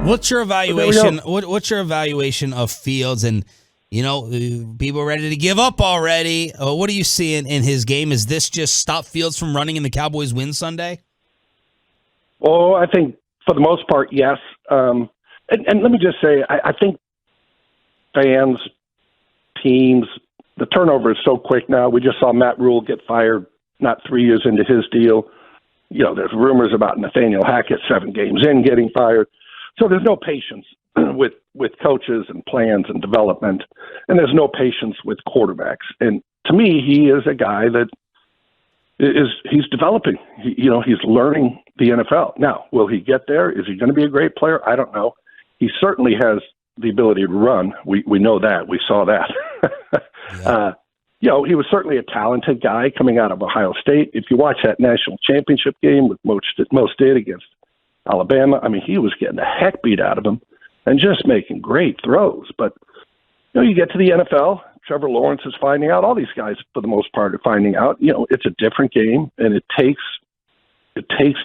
What's your evaluation? What's your evaluation of Fields? And people are ready to give up already. What are you seeing in his game? Is this just stop Fields from running and the Cowboys win Sunday? Well, I think for the most part, yes. And let me just say, I think fans, teams, the turnover is so quick now. We just saw Matt Rule get fired not 3 years into his deal. There's rumors about Nathaniel Hackett 7 games in getting fired. So there's no patience with coaches and plans and development, and there's no patience with quarterbacks. And to me, he is a guy that he's developing. He's learning the NFL. Now, will he get there? Is he going to be a great player? I don't know. He certainly has the ability to run. We know that. We saw that. Yeah. He was certainly a talented guy coming out of Ohio State. If you watch that national championship game with most did against Alabama, I mean, he was getting the heck beat out of him and just making great throws. But, you get to the NFL, Trevor Lawrence is finding out, all these guys, for the most part, are finding out, it's a different game, and it takes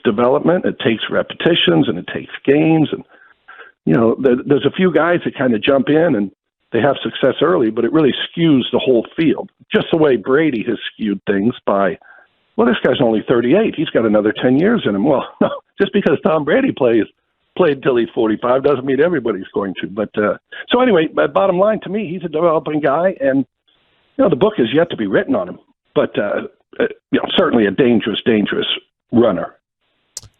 development, it takes repetitions, and it takes games. And, there's a few guys that kind of jump in and they have success early, but it really skews the whole field. Just the way Brady has skewed things by, well, this guy's only 38. He's got another 10 years in him. Well, no, just because Tom Brady played till he's 45 doesn't mean everybody's going to. But so anyway, bottom line, to me, he's a developing guy, and the book is yet to be written on him. But certainly a dangerous runner.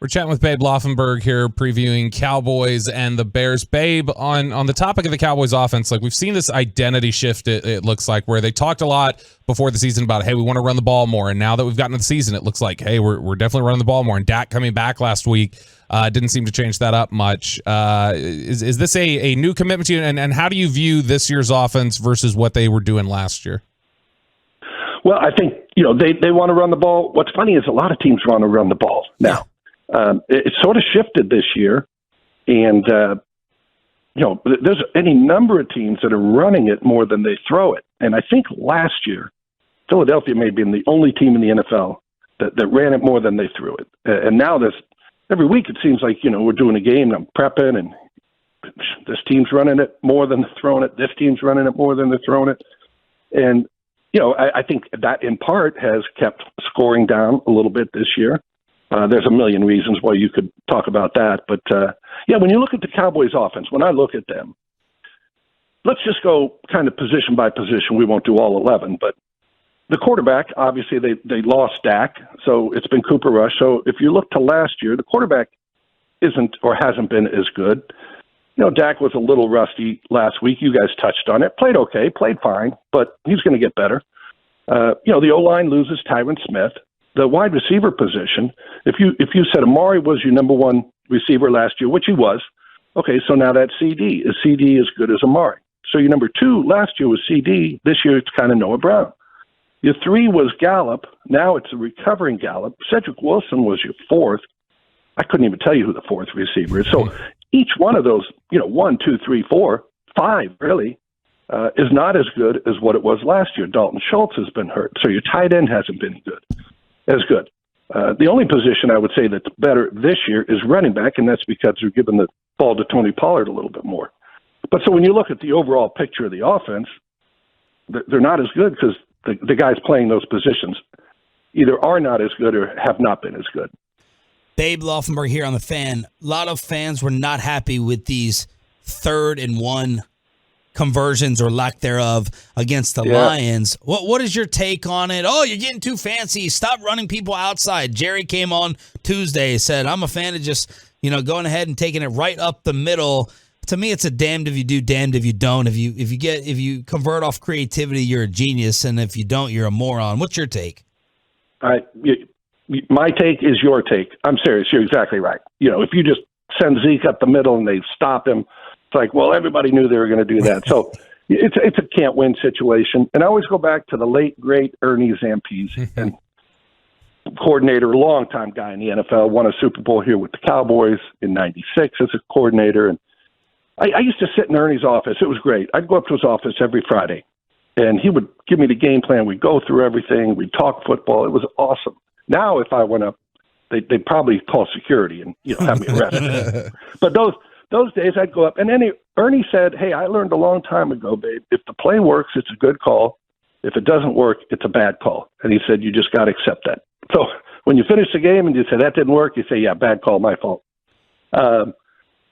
We're chatting with Babe Laufenberg here, previewing Cowboys and the Bears. Babe, on the topic of the Cowboys offense, we've seen this identity shift, it looks like, where they talked a lot before the season about, hey, we want to run the ball more. And now that we've gotten to the season, it looks like, hey, we're definitely running the ball more. And Dak coming back last week didn't seem to change that up much. Is this a new commitment to you? And how do you view this year's offense versus what they were doing last year? Well, I think, they want to run the ball. What's funny is a lot of teams want to run the ball now. It sort of shifted this year, and there's any number of teams that are running it more than they throw it. And I think last year, Philadelphia may have been the only team in the NFL that ran it more than they threw it. And now every week it seems like we're doing a game, and I'm prepping, and this team's running it more than they're throwing it. This team's running it more than they're throwing it, and I think that in part has kept scoring down a little bit this year. There's a million reasons why you could talk about that. But, when you look at the Cowboys offense, when I look at them, let's just go kind of position by position. We won't do all 11. But the quarterback, obviously, they lost Dak, so it's been Cooper Rush. So if you look to last year, the quarterback isn't or hasn't been as good. Dak was a little rusty last week. You guys touched on it. Played okay, played fine, but he's going to get better. The O-line loses Tyron Smith. The wide receiver position, if you said Amari was your number one receiver last year, which he was, okay, so now that's CD. Is CD as good as Amari? So your number 2 last year was CD. This year it's kind of Noah Brown. Your 3 was Gallup. Now it's a recovering Gallup. Cedric Wilson was your 4th. I couldn't even tell you who the 4th receiver is. So each one of those, 1, 2, 3, 4, 5 really, is not as good as what it was last year. Dalton Schultz has been hurt. So your tight end hasn't been as good. The only position I would say that's better this year is running back, and that's because they're giving the ball to Tony Pollard a little bit more. But so when you look at the overall picture of the offense, they're not as good because the guys playing those positions either are not as good or have not been as good. Babe Laufenberg here on The Fan. A lot of fans were not happy with these 3rd and 1 conversions or lack thereof against the Lions. What is your take on it? Oh, you're getting too fancy. Stop running people outside. Jerry came on Tuesday, said, I'm a fan of just, going ahead and taking it right up the middle. To me, it's a damned if you do, damned if you don't. If you convert off creativity, you're a genius, and if you don't, you're a moron. What's your take? My take is your take. I'm serious. You're exactly right. If you just send Zeke up the middle and they stop him, it's like, well, everybody knew they were going to do that. So it's a can't-win situation. And I always go back to the late, great Ernie Zampese, and coordinator, longtime guy in the NFL, won a Super Bowl here with the Cowboys in '96 as a coordinator. And I used to sit in Ernie's office. It was great. I'd go up to his office every Friday, and he would give me the game plan. We'd go through everything. We'd talk football. It was awesome. Now, if I went up, they'd probably call security and have me arrested. But those days I'd go up, and then Ernie said, "Hey, I learned a long time ago, babe, if the play works, it's a good call. If it doesn't work, it's a bad call." And he said, "You just got to accept that." So when you finish the game and you say that didn't work, you say, "Yeah, bad call, my fault."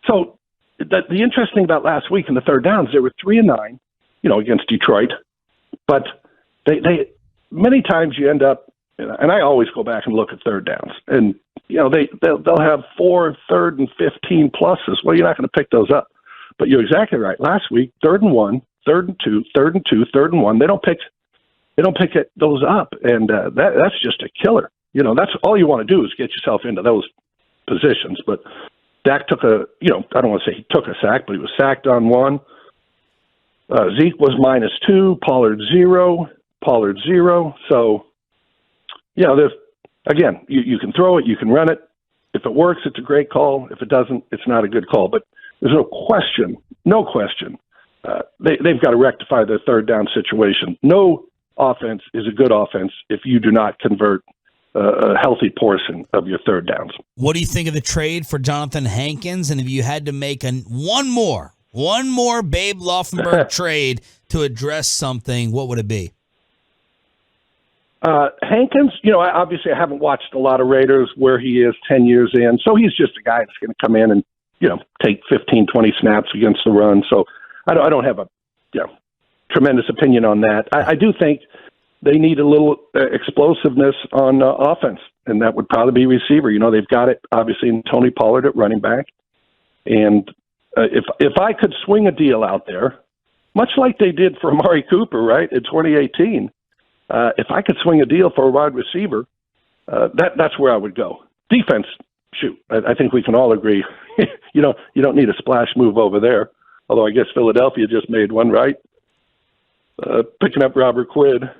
So the interesting about last week in the third downs, they were 3-9, against Detroit, but they many times you end up, and I always go back and look at third downs, and they'll have 4 third and 15 pluses. Well, you're not going to pick those up, but you're exactly right. Last week, 3rd and 1, 3rd and 2, 3rd and 2, 3rd and 1. They don't pick those up, and that's just a killer. That's all you want to do is get yourself into those positions. But Dak took I don't want to say he took a sack, but he was sacked on one. Zeke was -2, Pollard 0. So, there's, again, you can throw it, you can run it. If it works, it's a great call. If it doesn't, it's not a good call. But there's no question, they've got to rectify their third down situation. No offense is a good offense if you do not convert a healthy portion of your third downs. What do you think of the trade for Johnathan Hankins? And if you had to make one more Babe Laufenberg trade to address something, what would it be? Hankins, obviously I haven't watched a lot of Raiders where he is 10 years in, so he's just a guy that's going to come in and, take 15, 20 snaps against the run. So I don't have a tremendous opinion on that. I do think they need a little explosiveness on offense, and that would probably be receiver. They've got it, obviously, in Tony Pollard at running back. And if I could swing a deal out there, much like they did for Amari Cooper, right, in 2018, if I could swing a deal for a wide receiver, that's where I would go. Defense, shoot, I think we can all agree. You don't need a splash move over there, although I guess Philadelphia just made one, right? Picking up Robert Quinn.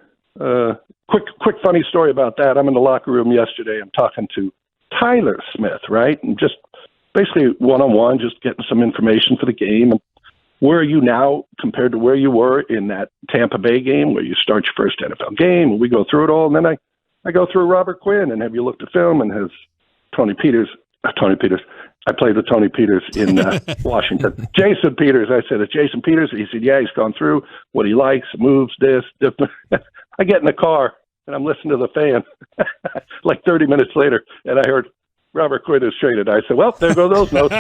Quick funny story about that. I'm in the locker room yesterday. I'm talking to Tyler Smith, right? And just basically one-on-one, just getting some information for the game. And where are you now compared to where you were in that Tampa Bay game where you start your first NFL game? And we go through it all. And then I go through Robert Quinn and have you looked at film and has Tony Peters. I played with Tony Peters in Washington. Jason Peters. I said, "It's Jason Peters." He said, "Yeah, he's gone through what he likes, moves, this." I get in the car and I'm listening to the fan like 30 minutes later, and I heard Robert Quinn is traded. I said, "Well, there go those notes."